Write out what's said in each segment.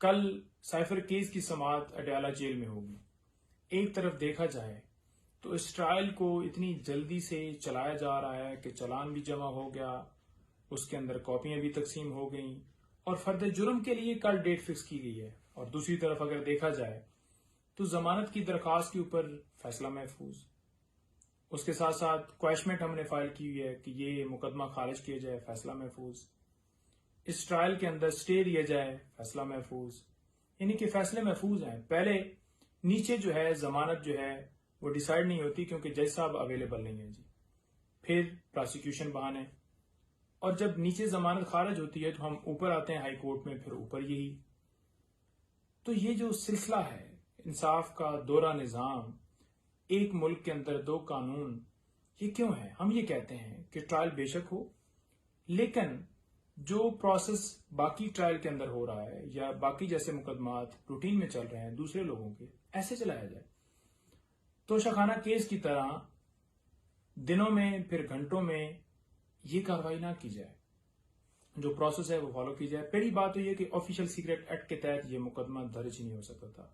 کل cipher case کی سماعت اڈیالہ جیل میں ہوگی. ایک طرف دیکھا جائے تو اس ٹرائل کو اتنی جلدی سے چلایا جا رہا ہے کہ چلان بھی جمع ہو گیا، اس کے اندر کاپیاں بھی تقسیم ہو گئیں اور فرد جرم کے لیے کل ڈیٹ فکس کی گئی ہے. اور دوسری طرف اگر دیکھا جائے تو ضمانت کی درخواست کے اوپر فیصلہ محفوظ، اس کے ساتھ ساتھ کوائشمنٹ ہم نے فائل کی ہوئی ہے کہ یہ مقدمہ خارج کیا جائے، فیصلہ محفوظ. اس ٹرائل کے اندر اسٹے دیا جائے، فیصلہ محفوظ. یعنی کہ فیصلے محفوظ ہیں. پہلے نیچے جو ہے ضمانت جو ہے وہ ڈیسائیڈ نہیں ہوتی کیونکہ جج صاحب اویلیبل نہیں ہے جی. پھر پراسیکیوشن بہانے، اور جب نیچے ضمانت خارج ہوتی ہے تو ہم اوپر آتے ہیں ہائی کورٹ میں، پھر اوپر یہی. تو یہ جو سلسلہ ہے انصاف کا دورہ نظام، ایک ملک کے اندر دو قانون، یہ کیوں ہے؟ ہم یہ کہتے ہیں کہ ٹرائل بے شک ہو، لیکن جو پروسیس باقی ٹرائل کے اندر ہو رہا ہے یا باقی جیسے مقدمات روٹین میں چل رہے ہیں دوسرے لوگوں کے، ایسے چلایا جائے. توشہ خانہ کیس کی طرح دنوں میں پھر گھنٹوں میں یہ کارروائی نہ کی جائے، جو پروسیس ہے وہ فالو کی جائے. پہلی بات تو یہ کہ آفیشل سیکرٹ ایکٹ کے تحت یہ مقدمہ درج ہی نہیں ہو سکتا تھا.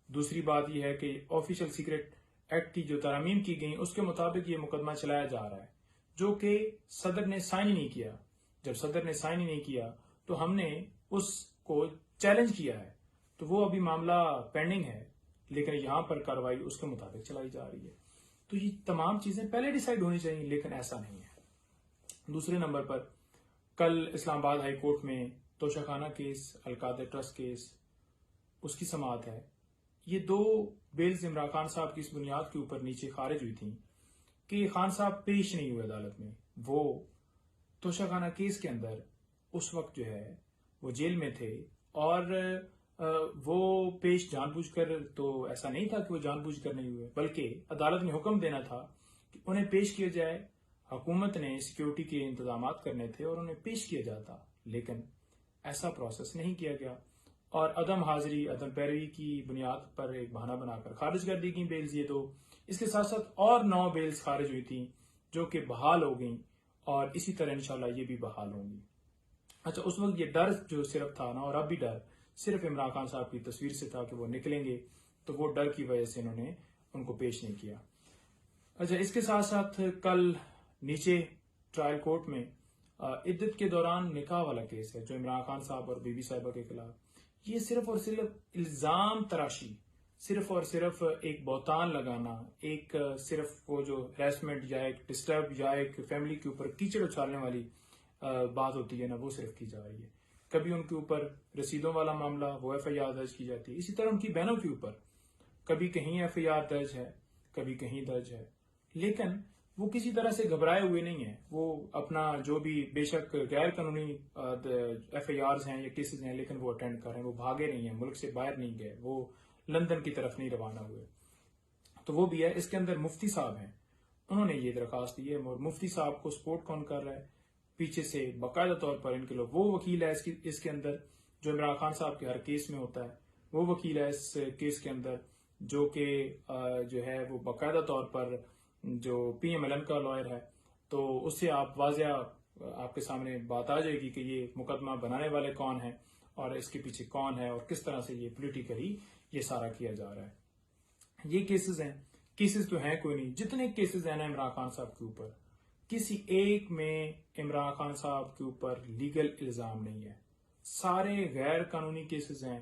دوسری بات یہ ہے کہ آفیشل سیکرٹ ایکٹ کی جو ترامیم کی گئی اس کے مطابق یہ مقدمہ چلایا جا رہا ہے، جو کہ صدر نے سائن ہی نہیں کیا. جب صدر نے سائن ہی نہیں کیا تو ہم نے اس کو چیلنج کیا ہے، تو وہ ابھی معاملہ پینڈنگ ہے، لیکن یہاں پر کارروائی اس کے مطابق چلائی جا رہی ہے. تو یہ تمام چیزیں پہلے ڈیسائیڈ ہونی چاہیے، لیکن ایسا نہیں ہے. دوسرے نمبر پر کل اسلام آباد ہائی کورٹ میں توشہ خانہ کیس، القادر ٹرسٹ کیس، اس کی سماعت ہے. یہ دو بیلز عمران خان صاحب کی اس بنیاد کے اوپر نیچے خارج ہوئی تھیں کہ خان صاحب پیش نہیں ہوئے عدالت میں. وہ توشہ خانہ کیس کے اندر اس وقت جو ہے وہ جیل میں تھے، اور وہ پیش جان بوجھ کر تو ایسا نہیں تھا کہ وہ جان بوجھ کر نہیں ہوئے، بلکہ عدالت نے حکم دینا تھا کہ انہیں پیش کیا جائے. حکومت نے سیکیورٹی کے انتظامات کرنے تھے اور انہیں پیش کیا جاتا، لیکن ایسا پروسیس نہیں کیا گیا، اور عدم حاضری، عدم پیروی کی بنیاد پر ایک بہانہ بنا کر خارج کر دی گئی بیلز یہ دو. اس کے ساتھ ساتھ اور 9 بیلز خارج ہوئی تھیں جو کہ بحال ہو گئیں، اور اسی طرح انشاءاللہ یہ بھی بحال ہوں گی. اچھا، اس وقت یہ ڈر جو صرف تھا نا، اور اب بھی ڈر صرف عمران خان صاحب کی تصویر سے تھا کہ وہ نکلیں گے، تو وہ ڈر کی وجہ سے انہوں نے ان کو پیش نہیں کیا. اچھا، اس کے ساتھ ساتھ کل نیچے ٹرائل کورٹ میں عدت کے دوران نکاح والا کیس ہے جو عمران خان صاحب اور بی بی صاحبہ کے خلاف. یہ صرف اور صرف الزام تراشی، صرف اور صرف ایک بہتان لگانا، ایک صرف وہ جو ہریسمنٹ یا ایک ڈسٹرب یا ایک فیملی کے اوپر کیچڑ اچھالنے والی بات ہوتی ہے نا، وہ صرف کی جا رہی ہے. کبھی ان کے اوپر رسیدوں والا معاملہ، وہ ایف آئی آر درج کی جاتی ہے. اسی طرح ان کی بہنوں کے اوپر کبھی کہیں ایف آئی آر درج ہے، کبھی کہیں درج ہے، لیکن وہ کسی طرح سے گھبرائے ہوئے نہیں ہیں. وہ اپنا جو بھی بے شک غیر قانونی ایف آئی آرز ہیں یا کیسز ہیں، لیکن وہ اٹینڈ کر رہے ہیں. وہ بھاگے نہیں ہیں، ملک سے باہر نہیں گئے، وہ لندن کی طرف نہیں روانہ ہوئے. تو وہ بھی ہے. اس کے اندر مفتی صاحب ہیں، انہوں نے یہ درخواست دی ہے، اور مفتی صاحب کو سپورٹ کون کر رہا ہے پیچھے سے باقاعدہ طور پر؟ ان کے لوگ، وہ وکیل ہے اس کے اندر جو عمران خان صاحب کے ہر کیس میں ہوتا ہے، وہ وکیل ہے اس کیس کے اندر جو کہ جو ہے وہ باقاعدہ طور پر جو پی ایم ایل این کا لائر ہے. تو اس سے آپ واضح آپ کے سامنے بات آ جائے گی کہ یہ مقدمہ بنانے والے کون ہیں اور اس کے پیچھے کون ہے اور کس طرح سے یہ پولیٹیکلی یہ سارا کیا جا رہا ہے. یہ کیسز ہیں، کیسز تو ہیں کوئی نہیں. جتنے کیسز ہیں نا عمران خان صاحب کے اوپر، کسی ایک میں عمران خان صاحب کے اوپر لیگل الزام نہیں ہے. سارے غیر قانونی کیسز ہیں.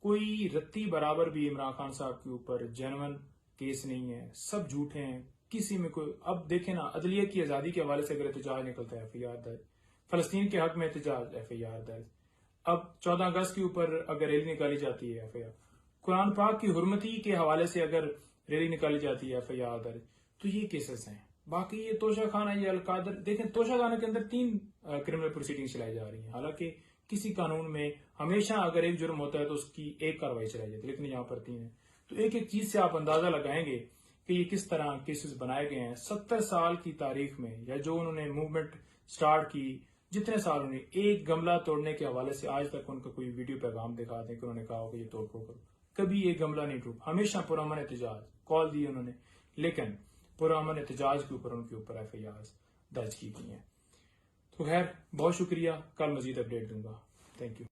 کوئی رتی برابر بھی عمران خان صاحب کے اوپر جینون کیس نہیں ہے، سب جھوٹے ہیں. کسی میں کوئی، اب دیکھیں نا، عدلیہ کی آزادی کے حوالے سے اگر احتجاج نکلتا ہے ایف آئی آر درج، فلسطین کے حق میں احتجاج ایف آئی آر درج. اب 14 اگست کے اوپر اگر ریلی نکالی جاتی ہے ایف آئی آر. قرآن پاک کی حرمتی کے حوالے سے اگر ریلی نکالی جاتی ہے ایف آئی آر درج. تو یہ کیسز ہیں. باقی یہ توشہ خانہ، یہ القادر، دیکھیں توشہ خانہ کے اندر 3 کرمنل پروسیڈنگ چلائی جا رہی ہیں. حالانکہ کسی قانون میں ہمیشہ اگر ایک جرم ہوتا ہے تو اس کی ایک کارروائی چلائی جاتی ہے، لیکن یہاں پر 3 ہیں. تو ایک ایک چیز سے آپ اندازہ لگائیں گے کہ یہ کس طرح کیسز بنائے گئے ہیں. 70 سال کی تاریخ میں، یا جو انہوں نے موومنٹ سٹارٹ کی، جتنے سال انہوں نے، ایک گملہ توڑنے کے حوالے سے آج تک ان کا کوئی ویڈیو پیغام دکھا دیں کہ انہوں نے کہا ہو کہ یہ توڑ پھوڑ کرو. کبھی ایک گملہ نہیں ٹوٹا. ہمیشہ پرامن احتجاج، کال دی انہوں نے، لیکن پرامن احتجاج کے اوپر ان کے اوپر ایف آئی آر درج کی گئی ہیں. تو خیر، بہت شکریہ. کل مزید اپڈیٹ دوں گا. Thank you.